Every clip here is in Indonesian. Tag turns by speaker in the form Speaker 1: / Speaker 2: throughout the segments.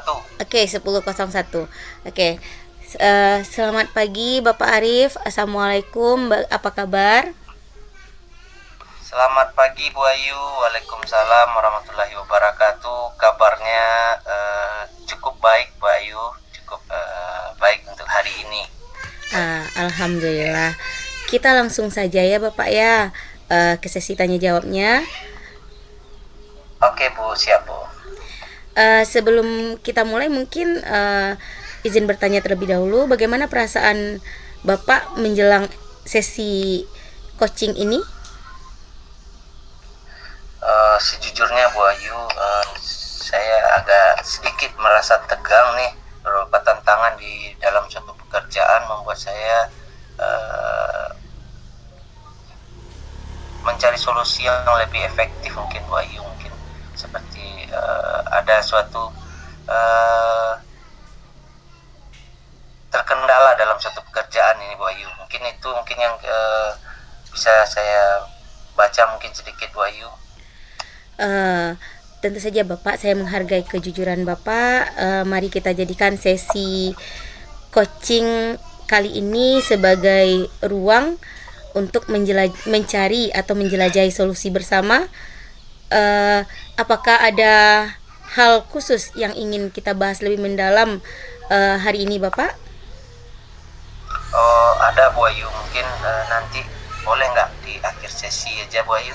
Speaker 1: Oke, 10.01. Oke. Selamat pagi Bapak Arif. Assalamualaikum. Apa kabar?
Speaker 2: Selamat pagi Bu Ayu. Waalaikumsalam warahmatullahi wabarakatuh. Kabarnya cukup baik Bu Ayu, cukup baik untuk hari ini.
Speaker 1: Alhamdulillah. Kita langsung saja ya Bapak ya, ke sesi tanya jawabnya.
Speaker 2: Oke Bu, siap Bu.
Speaker 1: Sebelum kita mulai mungkin izin bertanya terlebih dahulu, bagaimana perasaan Bapak menjelang sesi coaching ini?
Speaker 2: Sejujurnya Bu Ayu, saya agak sedikit merasa tegang nih. Beberapa tantangan di dalam suatu pekerjaan membuat saya mencari solusi yang lebih efektif mungkin Bu Ayu, mungkin seperti ada suatu terkendala dalam suatu pekerjaan ini Bu Ayu. Mungkin itu yang bisa saya baca mungkin sedikit Bu Ayu.
Speaker 1: Tentu saja Bapak, saya menghargai kejujuran Bapak. Mari kita jadikan sesi coaching kali ini sebagai ruang untuk mencari atau menjelajahi solusi bersama. Apakah ada hal khusus yang ingin kita bahas lebih mendalam hari ini Bapak?
Speaker 2: Ada Bu Ayu, mungkin nanti boleh nggak di akhir sesi aja Bu Ayu?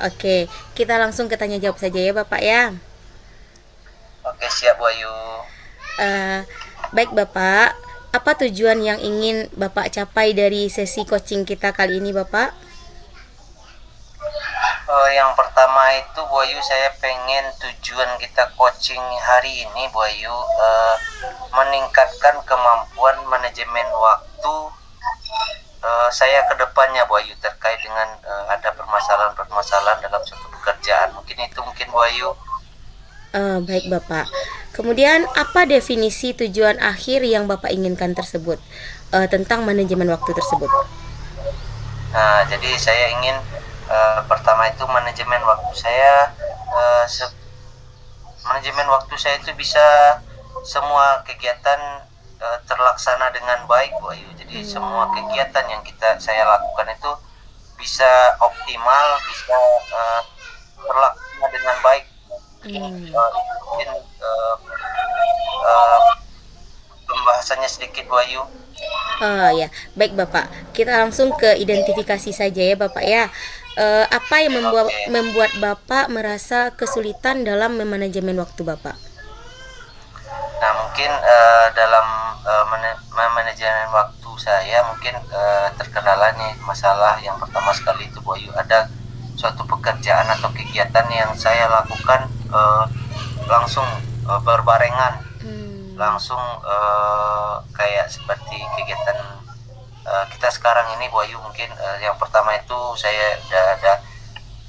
Speaker 1: Oke, kita langsung ke tanya jawab saja ya Bapak ya.
Speaker 2: Oke, siap Bu Ayu.
Speaker 1: Baik Bapak, apa tujuan yang ingin Bapak capai dari sesi coaching kita kali ini Bapak?
Speaker 2: Yang pertama itu Bu Ayu, saya pengen tujuan kita coaching hari ini Bu Ayu meningkatkan kemampuan manajemen waktu saya ke depannya Bu Ayu, terkait dengan ada permasalahan-permasalahan dalam suatu pekerjaan. Mungkin Bu Ayu.
Speaker 1: Baik Bapak. Kemudian apa definisi tujuan akhir yang Bapak inginkan tersebut tentang manajemen waktu tersebut?
Speaker 2: Nah, jadi saya ingin pertama itu manajemen waktu saya itu bisa semua kegiatan terlaksana dengan baik Bu Ayu. Jadi semua kegiatan yang saya lakukan itu bisa optimal, bisa terlaksana dengan baik. Mungkin pembahasannya sedikit Bu Ayu.
Speaker 1: Ya, baik Bapak. Kita langsung ke identifikasi saja ya Bapak ya. Apa yang membuat Bapak merasa kesulitan dalam memanajemen waktu Bapak?
Speaker 2: Nah, mungkin dalam manajemen waktu saya mungkin terkendala nih masalah yang pertama sekali itu Bu Ayu, ada suatu pekerjaan atau kegiatan yang saya lakukan langsung berbarengan, langsung kayak seperti kegiatan kita sekarang ini Bu Ayu. Mungkin yang pertama itu saya udah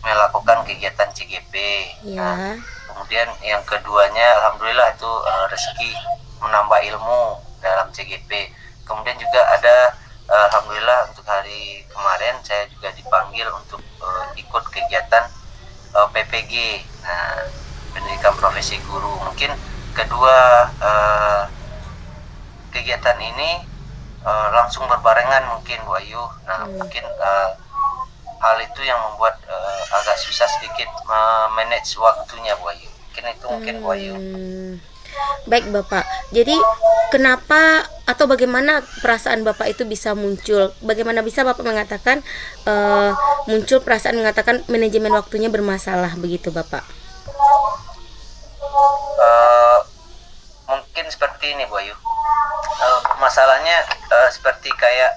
Speaker 2: melakukan kegiatan CGP.
Speaker 1: Ya.
Speaker 2: Kemudian yang keduanya alhamdulillah itu rezeki menambah ilmu dalam CGP. Kemudian juga ada alhamdulillah untuk hari kemarin saya juga dipanggil untuk ikut kegiatan PPG, pendidikan profesi guru. Mungkin kedua kegiatan ini langsung berbarengan mungkin Bu Ayu. Nah, mungkin hal itu yang membuat agak susah sedikit manage waktunya Bu Ayu. Mungkin Bu Ayu.
Speaker 1: Baik Bapak. Jadi kenapa atau bagaimana perasaan Bapak itu bisa muncul? Bagaimana bisa Bapak mengatakan muncul perasaan mengatakan manajemen waktunya bermasalah begitu Bapak?
Speaker 2: Mungkin seperti ini Bu Ayu. Masalahnya seperti kayak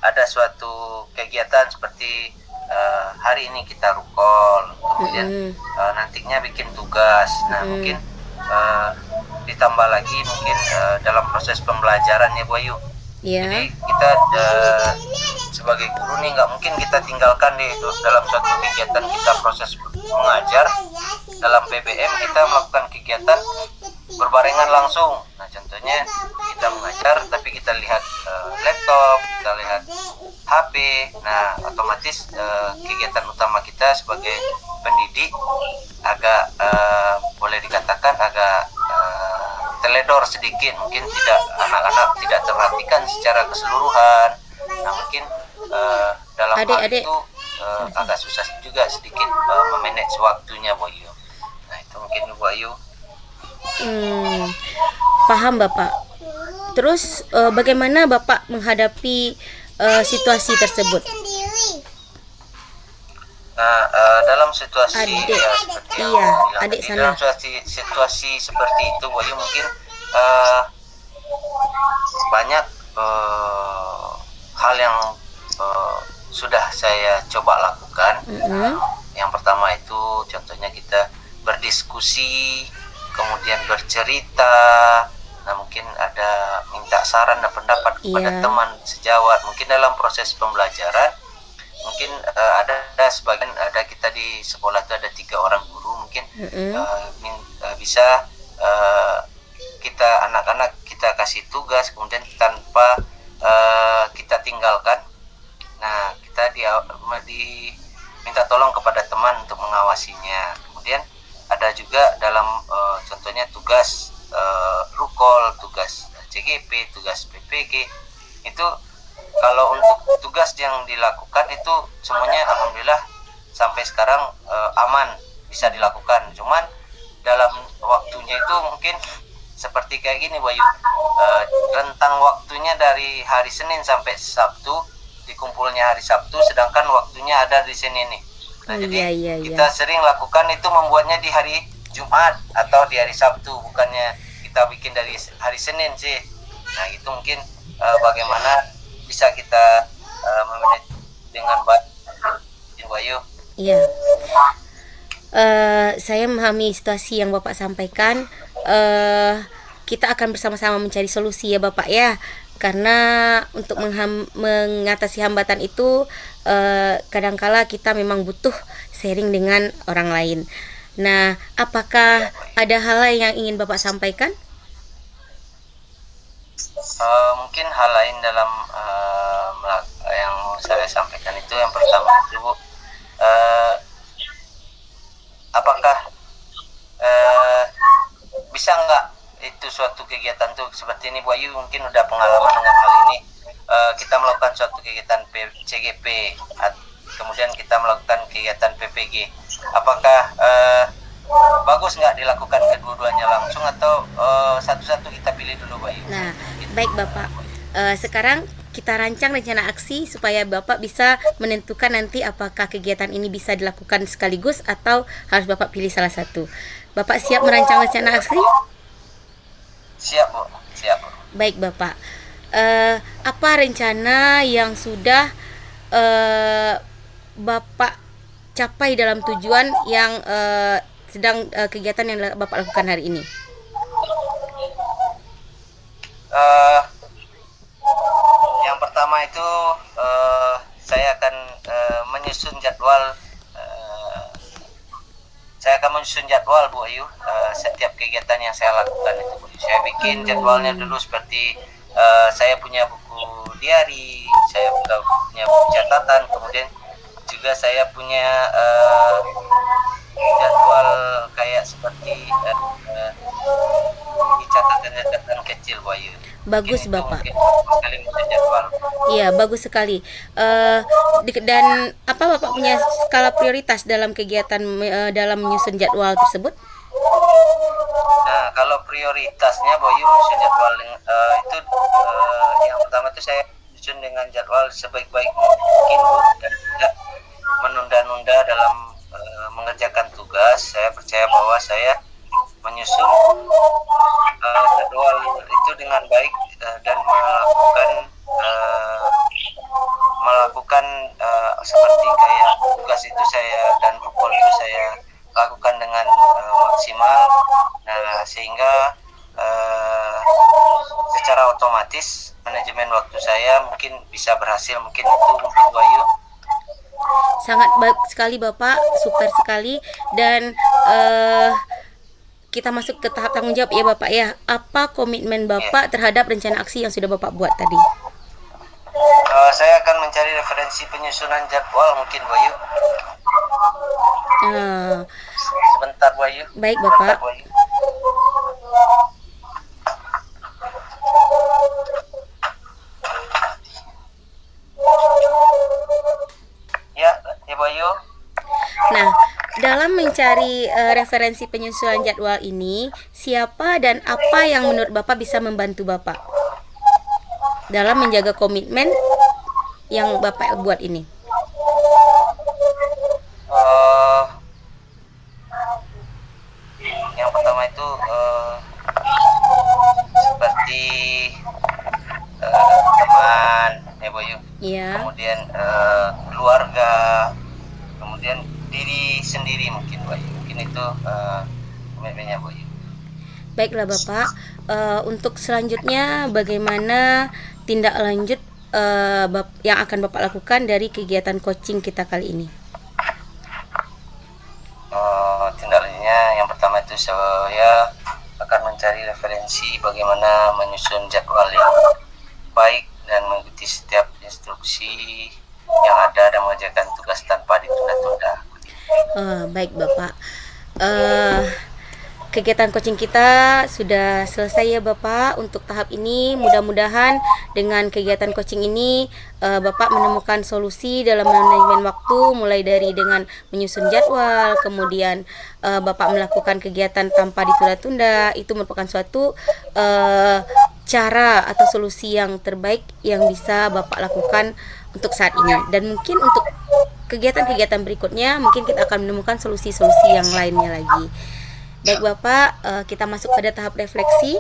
Speaker 2: ada suatu kegiatan seperti hari ini kita rukol, kemudian nantinya bikin tugas. Nah, mungkin ditambah lagi mungkin dalam proses pembelajaran ya Bu Ayu.
Speaker 1: Yeah.
Speaker 2: Jadi kita sebagai guru nih nggak mungkin kita tinggalkan di dalam suatu kegiatan kita proses mengajar. Dalam PBM kita melakukan kegiatan berbarengan langsung. Nah, contohnya kita mengajar tapi kita lihat laptop, kita lihat HP. Nah, otomatis kegiatan utama kita sebagai pendidik agak boleh dikatakan agak teledor sedikit, mungkin tidak, anak-anak tidak terperhatikan secara keseluruhan. Nah mungkin dalam hal
Speaker 1: Adik-adik.
Speaker 2: itu agak susah juga sedikit memanage waktunya Bu Ayu. Nah itu mungkin Bu Ayu.
Speaker 1: Paham Bapak. Terus bagaimana Bapak menghadapi situasi tersebut?
Speaker 2: Nah, dalam situasi
Speaker 1: Adik,
Speaker 2: ya, seperti yang
Speaker 1: iya,
Speaker 2: aku bilang
Speaker 1: adik
Speaker 2: tadi,
Speaker 1: sana.
Speaker 2: dalam situasi seperti itu Bu Ayu, mungkin banyak hal yang sudah saya coba lakukan. Yang pertama itu contohnya kita berdiskusi, kemudian bercerita. Nah mungkin ada minta saran dan pendapat kepada teman sejawat. Mungkin dalam proses pembelajaran, mungkin ada sebagian, ada kita di sekolah itu ada 3 orang guru, mungkin bisa kita anak-anak kita kasih tugas, kemudian tanpa kita tinggalkan. Nah kita minta tolong kepada teman untuk mengawasinya. Kemudian ada juga dalam contohnya tugas rukol, tugas CGP, tugas PPG, itu kalau untuk tugas yang dilakukan itu semuanya alhamdulillah sampai sekarang aman, bisa dilakukan. Cuman dalam waktunya itu mungkin seperti kayak gini Bu Ayu, rentang waktunya dari hari Senin sampai Sabtu, dikumpulnya hari Sabtu, sedangkan waktunya ada di Senin nih. Nah kita sering lakukan itu membuatnya di hari Jumat atau di hari Sabtu, bukannya kita bikin dari hari Senin sih. Nah itu mungkin bagaimana bisa kita memanage dengan baik Bu Ayu.
Speaker 1: Iya. Saya memahami situasi yang Bapak sampaikan. Kita akan bersama-sama mencari solusi ya Bapak ya. Karena untuk mengatasi hambatan itu kadangkala kita memang butuh sharing dengan orang lain. Nah, apakah ada hal lain yang ingin Bapak sampaikan?
Speaker 2: Mungkin hal lain dalam yang saya sampaikan itu, yang pertama itu Bu, apakah bisa nggak itu suatu kegiatan tuh seperti ini Bu Ayu mungkin udah pengalaman dengan hal ini, kita melakukan suatu kegiatan CGP, kemudian kita melakukan kegiatan PPG, apakah bagus nggak dilakukan kedua-duanya langsung atau satu-satu kita pilih dulu Bu Ayu?
Speaker 1: Nah, baik Bapak. Sekarang kita rancang rencana aksi supaya Bapak bisa menentukan nanti apakah kegiatan ini bisa dilakukan sekaligus atau harus Bapak pilih salah satu. Bapak siap merancang rencana aksi?
Speaker 2: Siap Bu, siap Bu.
Speaker 1: Baik Bapak. Apa rencana yang sudah Bapak capai dalam tujuan yang sedang kegiatan yang Bapak lakukan hari ini?
Speaker 2: Yang pertama itu saya akan menyusun jadwal. Saya akan menyusun jadwal Bu Ayu, setiap kegiatan yang saya lakukan itu Bu Ayu. Saya bikin jadwalnya dulu seperti saya punya buku diary, saya punya buku catatan, kemudian juga saya punya jadwal kayak seperti catatan kecil Bu Ayu.
Speaker 1: Bagus Bapak.
Speaker 2: Jadwal.
Speaker 1: Iya, bagus sekali. Dan apa Bapak punya skala prioritas dalam kegiatan dalam menyusun jadwal tersebut?
Speaker 2: Nah, kalau prioritasnya Bu Ayu menyusun jadwal itu yang pertama itu saya menyusun dengan jadwal sebaik-baik mungkin Bu, dan tidak menunda-nunda dalam mengerjakan tugas. Saya percaya bahwa saya menyusun jadwal itu dengan baik dan melakukan seperti kayak tugas itu saya dan rukol itu saya lakukan dengan maksimal. Nah sehingga secara otomatis manajemen waktu saya mungkin bisa berhasil, mungkin itu mungkin Bayu.
Speaker 1: Sangat baik sekali Bapak, super sekali. Dan kita masuk ke tahap tanggung jawab ya Bapak ya. Apa komitmen Bapak terhadap rencana aksi yang sudah Bapak buat tadi?
Speaker 2: Saya akan mencari referensi penyusunan jadwal mungkin Bayu. Sebentar Bayu.
Speaker 1: Baik Bapak.
Speaker 2: Sebentar, Bayu.
Speaker 1: dalam mencari referensi penyusunan jadwal ini, siapa dan apa yang menurut Bapak bisa membantu Bapak dalam menjaga komitmen yang Bapak buat ini?
Speaker 2: Eh, yang pertama itu seperti teman ya Bayu,
Speaker 1: Iya.
Speaker 2: kemudian keluarga, kemudian diri sendiri mungkin Bayu, mungkin itu komitmennya Bayu.
Speaker 1: Baiklah Bapak, untuk selanjutnya bagaimana tindak lanjut yang akan Bapak lakukan dari kegiatan coaching kita kali ini?
Speaker 2: Tindak lanjutnya yang pertama itu saya akan mencari referensi bagaimana menyusun jadwal yang baik dan mengikuti setiap instruksi yang ada dan mengerjakan tugas tanpa ditunda-tunda.
Speaker 1: Baik Bapak, kegiatan coaching kita sudah selesai ya Bapak untuk tahap ini. Mudah-mudahan dengan kegiatan coaching ini Bapak menemukan solusi dalam manajemen waktu, mulai dari dengan menyusun jadwal, kemudian Bapak melakukan kegiatan tanpa ditunda-tunda. Itu merupakan suatu cara atau solusi yang terbaik yang bisa Bapak lakukan untuk saat ini. Dan mungkin untuk kegiatan-kegiatan berikutnya mungkin kita akan menemukan solusi-solusi yang lainnya lagi. Baik Bapak, kita masuk pada tahap refleksi.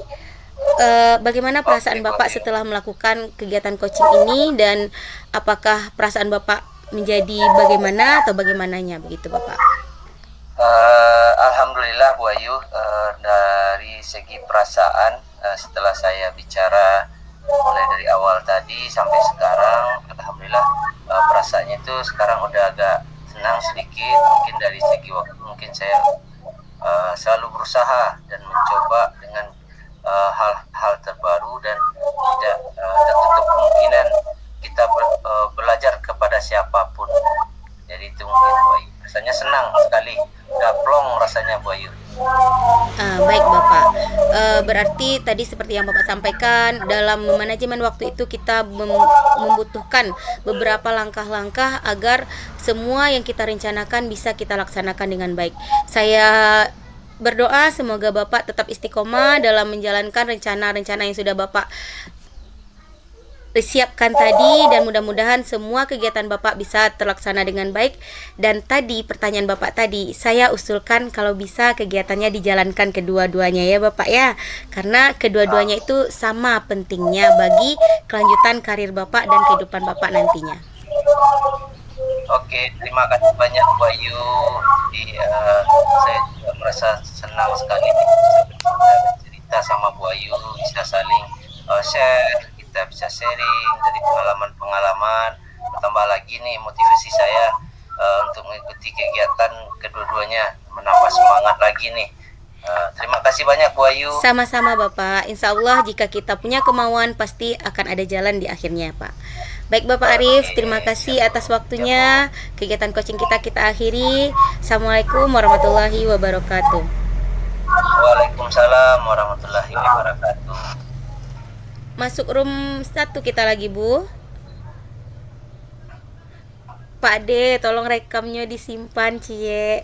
Speaker 1: Bagaimana perasaan Bapak setelah melakukan kegiatan coaching ini, dan apakah perasaan Bapak menjadi bagaimana atau bagaimananya begitu Bapak?
Speaker 2: Alhamdulillah Bu Ayu, dari segi perasaan setelah saya bicara mulai dari awal tadi sampai sekarang, alhamdulillah perasaannya itu sekarang udah agak tenang sedikit. Mungkin dari segi waktu mungkin saya selalu berusaha dan mencoba dengan hal-hal terbaru dan tidak tertutup kemungkinan kita belajar kepada siapapun. Jadi itu mungkin Bu Ayu. Rasanya senang sekali, udah plong rasanya Bu Ayu.
Speaker 1: Baik Bapak, berarti tadi seperti yang Bapak sampaikan, dalam manajemen waktu itu kita membutuhkan beberapa langkah-langkah agar semua yang kita rencanakan bisa kita laksanakan dengan baik. Saya berdoa semoga Bapak tetap istiqomah dalam menjalankan rencana-rencana yang sudah Bapak siapkan tadi, dan mudah-mudahan semua kegiatan Bapak bisa terlaksana dengan baik. Dan tadi pertanyaan Bapak tadi, saya usulkan kalau bisa kegiatannya dijalankan kedua-duanya ya Bapak ya, karena kedua-duanya itu sama pentingnya bagi kelanjutan karir Bapak dan kehidupan Bapak nantinya.
Speaker 2: Oke, terima kasih banyak Bu Ayu. Saya juga merasa senang sekali bisa bercerita sama Bu Ayu, bisa saling share, kita bisa sharing dari pengalaman-pengalaman. Bertambah lagi nih motivasi saya untuk mengikuti kegiatan kedua-duanya, menambah semangat lagi nih. Terima kasih banyak Bu Ayu.
Speaker 1: Sama-sama Bapak, insya Allah jika kita punya kemauan pasti akan ada jalan di akhirnya Pak. Baik Bapak Arif, terima kasih atas waktunya. Kegiatan coaching kita akhiri. Assalamualaikum warahmatullahi wabarakatuh.
Speaker 2: Waalaikumsalam warahmatullahi wabarakatuh.
Speaker 1: Masuk room 1 kita lagi Bu. Pak D, tolong rekamnya disimpan Cie.